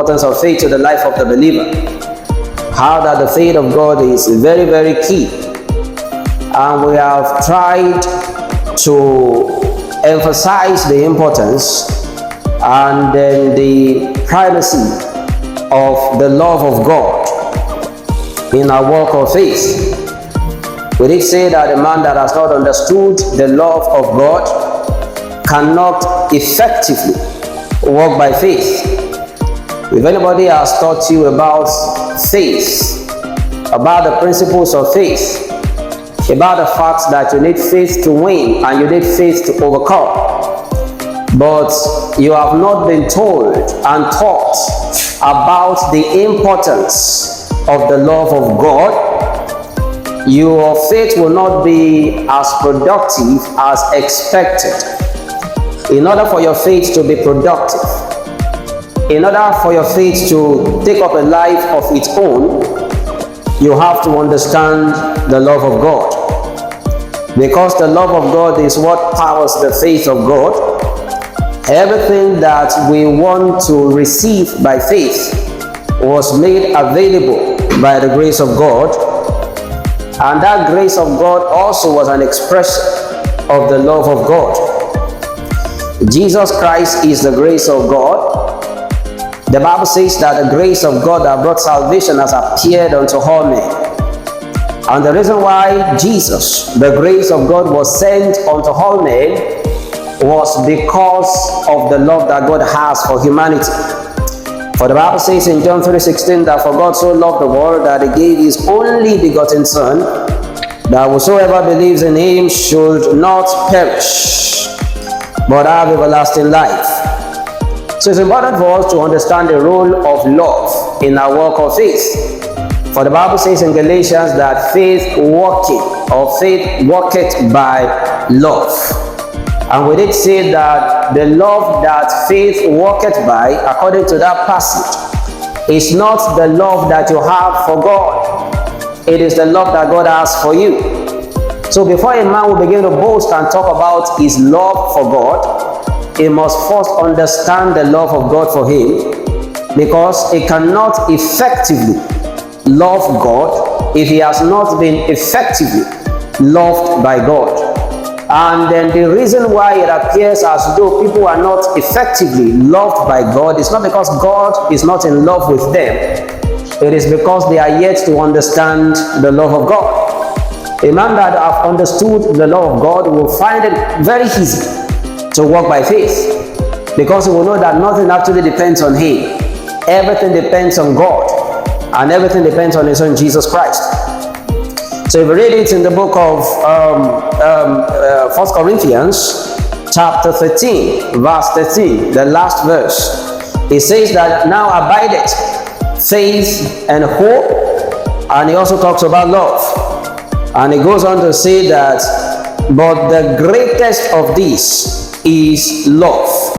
importance of faith to the life of the believer. How that the faith of God is very, very key. And we have tried to emphasize the importance and then the primacy of the love of God in our walk of faith. We did say that a man that has not understood the love of God cannot effectively walk by faith. If anybody has taught you about faith, about the principles of faith, about the fact that you need faith to win and you need faith to overcome, but you have not been told and taught about the importance of the love of God, your faith will not be as productive as expected. In order for your faith to be productive, in order for your faith to take up a life of its own, you have to understand the love of God. Because the love of God is what powers the faith of God. Everything that we want to receive by faith was made available by the grace of God. And that grace of God also was an expression of the love of God. Jesus Christ is the grace of God. The Bible says that the grace of God that brought salvation has appeared unto all men. And the reason why Jesus, the grace of God, was sent unto all men was because of the love that God has for humanity. For the Bible says in John 3:16 that for God so loved the world that he gave his only begotten Son, that whosoever believes in him should not perish, but have everlasting life. So it's important for us to understand the role of love in our walk of faith. For the Bible says in Galatians that faith worketh by love. And we did say that the love that faith worketh by, according to that passage, is not the love that you have for God. It is the love that God has for you. So before a man will begin to boast and talk about his love for God, he must first understand the love of God for him, because he cannot effectively love God if he has not been effectively loved by God. And then the reason why it appears as though people are not effectively loved by God is not because God is not in love with them. It is because they are yet to understand the love of God. A man that has understood the love of God will find it very easy to walk by faith, because he will know that nothing actually depends on him. Everything depends on God, and everything depends on his Son Jesus Christ. So if you read it in the book of 1 Corinthians chapter 13, verse 13, the last verse, it says that now abideth faith and hope, and he also talks about love. And he goes on to say that, but the greatest of these is love.